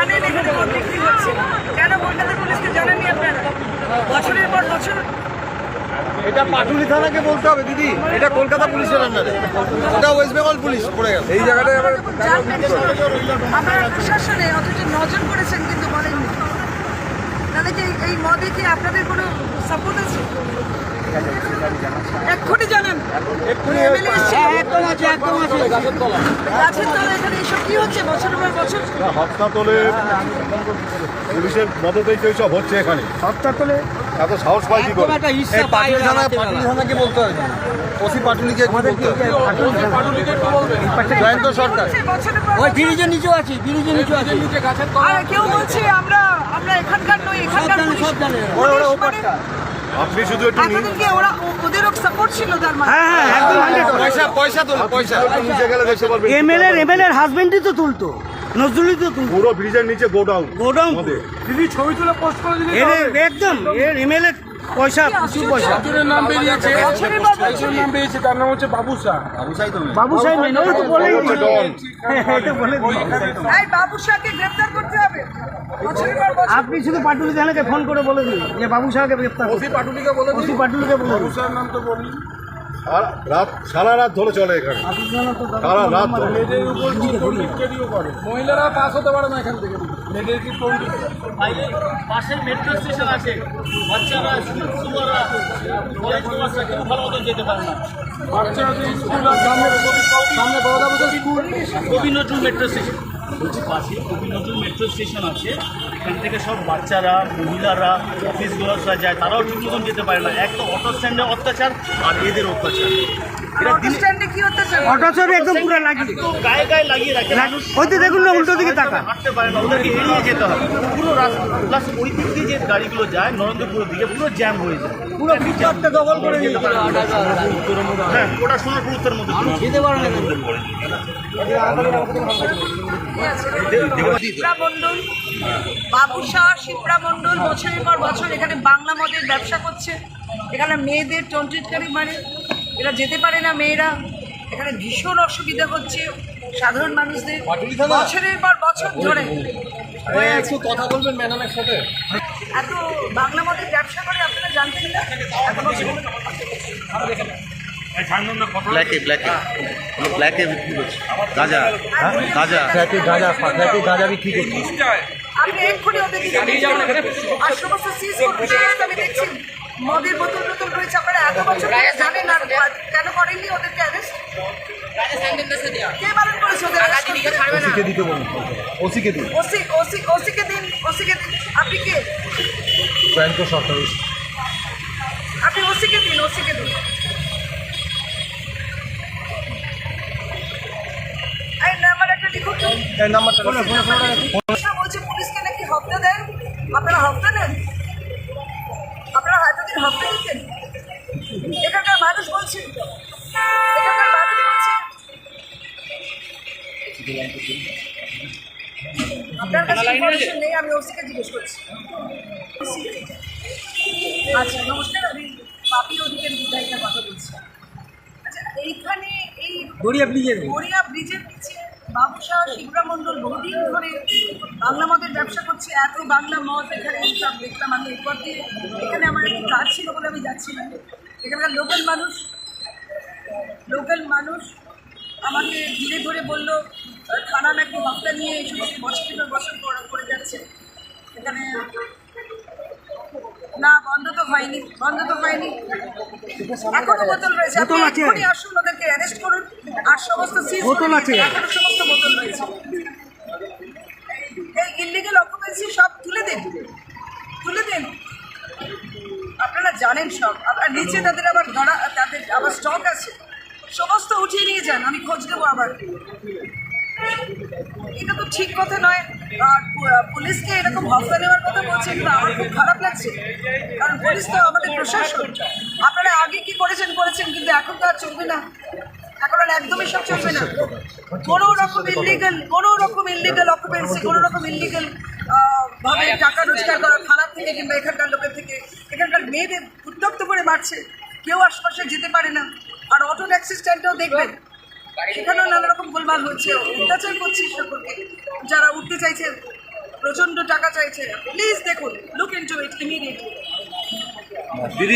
জানেন এখানে কমপ্লিট কি হচ্ছে, কেন কলকাতা পুলিশকে জানাননি আপনারা? বছরের পর বছর এটা পাটুলি থানাকে বলতে হবে দিদি, এটা কলকাতা পুলিশের আন্ডারে, ওটা ওয়েস্ট বেঙ্গল পুলিশ পড়ে গেছে এই জায়গাটায়। আবার আপনারা প্রশাসনে অথচ নজর করেছেন কিন্তু বলেননি। তাদেরকে এই মদে কি আপনাদের কোনো সাপোর্ট আছে? এক্ষুনি জানান। গাছের তলা এখানে এইসব কি হচ্ছে বছরের পর বছর? হাসপাতালে পুলিশের মদতেই তো এইসব হচ্ছে এখানে। হাসপাতালে এত সাহস পাই কি করে? পাটুলি থানাকে বলতে হবে, ওসি পাটুলিকে বলতে হবে, জয়ন্ত সরকার বছরের পর ওই ব্রিজের নিচেও আছে, ব্রিজের নিচেও আছে। আর কেউ বলছে আমরা এখানকার নই, এখানকার পুলিশ। পুলিশ মানে আপনি শুধু একটু এতদিন কি ওদেরও সাপোর্ট ছিল তার মানে? হ্যাঁ একদম পয়সা তোলে, পয়সা নিচে গেলে দেখতে পারবেন এমএলএর হাজবেন্ডই তো তুলতো, নজরুলই তো তুলতো। পুরো ব্রিজের নিচে গোডাউন। দিদি ছবি তুলে পোস্ট করে দিলে একদম এমএলএ পয়সা, প্রচুর পয়সা। একজনের নাম বেরিয়েছে, বছরের পর বছর। একজনের নাম বেরিয়েছে, তার নাম হচ্ছে বাবু শাহ। বাবু সাহেব মেন, ওই তো বলেই হচ্ছে ডন। এটা বলে এই বাবু শাহকে গ্রেফতার করতে হবে বছরের পর বছর। আপনি শুধু পাটুলি থানাকে ফোন করে বলে দিন যে বাবু সাহেবকে গ্রেফতার করুন। ওসি পাটুলিকে বলে দিন, ওসি পাটুলিকে বলে বাবু দিন। শাহের নাম তো বললি। আর রাত সারা রাত ধরে চলে এখানে, সারা রাত ধরে। মেয়েদের উপর টিটকারিও করে, মহিলারা পাস হতে পারে না এখান থেকে, মেয়েদের কি পাশের মেট্রো স্টেশন আছে, বাচ্চারা শিশুরা কলেজ ক্লাসরা কেউ ভালো মতো যেতে পারে না। বাচ্চাদের স্কুল আর সামনে বড়দাবুদের স্কুল। কবি নজরুল মেট্রো স্টেশন বলছি, পাশে কবি নজরুল মেট্রো স্টেশন আছে, এখান থেকে সব বাচ্চারা, মহিলারা, অফিস গোলাসরা যায়, তারাও ঠিক মতন যেতে পারে না। এক তো অটো স্ট্যান্ডে অত্যাচার আর এদের অত্যাচার, এরা অটো স্ট্যান্ডে কি হচ্ছে? অটো চাপ একদম পুরো লাগিয়ে তো গায়ে গায়ে লাগিয়ে রাখে। হয়তো দেখুন না, উল্টো দিকে তাকা। হাঁটতে পারে না, ওদেরকে এড়িয়ে যেতে হবে পুরো রাস্তা। প্লাস ওই দিক দিয়ে যে গাড়িগুলো যায় নরেন্দ্রপুরের দিকে পুরো জ্যাম হয়ে যায়, পুরো ফুটপাথটা দখল করে নিয়ে হ্যাঁ ওটা সোনারপুর উত্তরের মধ্যে যেতে পারে না। শিপ্রা মণ্ডল, বাবু শাহ, শিপ্রা মণ্ডল বছরের পর বছর এখানে বাংলা মদের ব্যবসা করছে। এখানে মেয়েদের টন্ট্রিটকারি মানে এরা যেতে পারে না মেয়েরা, এখানে ভীষণ অসুবিধা হচ্ছে সাধারণ মানুষদের বছরের পর বছর ধরে। একটু কথা বলবেন ম্যাডামের সাথে। এত বাংলা মদের ব্যবসা করে আপনারা জানতেন না এত বছর? ব্ল্যাকে বিক্রি করছে গাঁজা, গাঁজা বিক্রি করছে। আপনি এক্ষুনি ওদের দিকে আর সমস্ত সিজ আমি দেখছি মদের বোতল টোতল রয়েছে। আপনারা এত বছর ধরে জানেন আর কেন করেননি ওদেরকে অ্যারেস্ট? কে বারণ করেছে ওদের arrest করতে? ওসিকে দিতে বলুন, ওসিকে দিন। ওসিকে দিন। আপনি কে? জয়ন্ত সরকার। আপনি ওসিকে দিন। এই নাম্বার একটা লিখুন তো। এই নাম্বারটা বলছে পুলিশকে নাকি হপ্তা দেন। আপনারা হপ্তা নেন? আপনারা এতদিন হপ্তা দিতেন? এখানকার মানুষ বলছে, আপনার কাছে ইনফরমেশন নেই, আমি ওসিকে জিজ্ঞেস করছি। আচ্ছা নমস্কার, আমি পাপি অধিকার বিধায়িকার কথা বলছি। আচ্ছা এইখানে এই গড়িয়া ব্রিজের নিচে বাবু শাহ, শিপ্রা মণ্ডল বহুদিন ধরে বাংলা মদের ব্যবসা করছে। এত বাংলা মদ এখানে সব দেখলাম আমি একবার দিয়ে। এখানে আমার একটু কাজ ছিল বলে আমি যাচ্ছিলাম। এখানকার লোকাল মানুষ আমাকে ধীরে ধরে বললো থানা নাকি হপ্তা নিয়ে এই সমস্ত বছর করে যাচ্ছে। এখানে না বন্ধ তো হয়নি, এখনো বোতল রয়েছে। আপনি এক্ষুনি আসুন, ওদেরকে অ্যারেস্ট করুন আর সমস্ত বোতল রয়েছে। এই ইলিগাল অকুপেন্সি সব তুলে দিন। আপনারা জানেন সব, আপনার নিচে তাদের আবার স্টক আছে, সমস্ত উঠিয়ে নিয়ে যান, আমি খোঁজ দেবো আবার। এটা তো ঠিক কথা নয়। আর পুলিশকে এরকম হপ্তা নেওয়ার কথা বলছে, কিন্তু আমার খুব খারাপ লাগছে, কারণ পুলিশ তো আমাদের প্রশাসন। আপনারা আগে কি করেছেন, কিন্তু এখন তো আর চলবে না, এখন আর একদমই সব চলবে না। কোনো রকম ইলিগাল অকুপেন্সি, কোনো রকম ইলিগাল ভাবে টাকা রোজগার করা থানার থেকে কিংবা এখানকার লোকের থেকে। এখানকার মেয়েদের উত্তপ্ত করে মারছে, কেউ আশপাশে যেতে পারে না। আর অটো ট্যাক্সি স্ট্যান্ডেও দেখবেন সেখানেও নানা রকম গোলমাল হচ্ছে, অত্যাচার করছে সকলকে যারা উঠতে চাইছে প্রচন্ড টাকা চাইছে। প্লিজ দেখুন, লুক ইনটু ইট ইমিডিয়েটলি। দিদি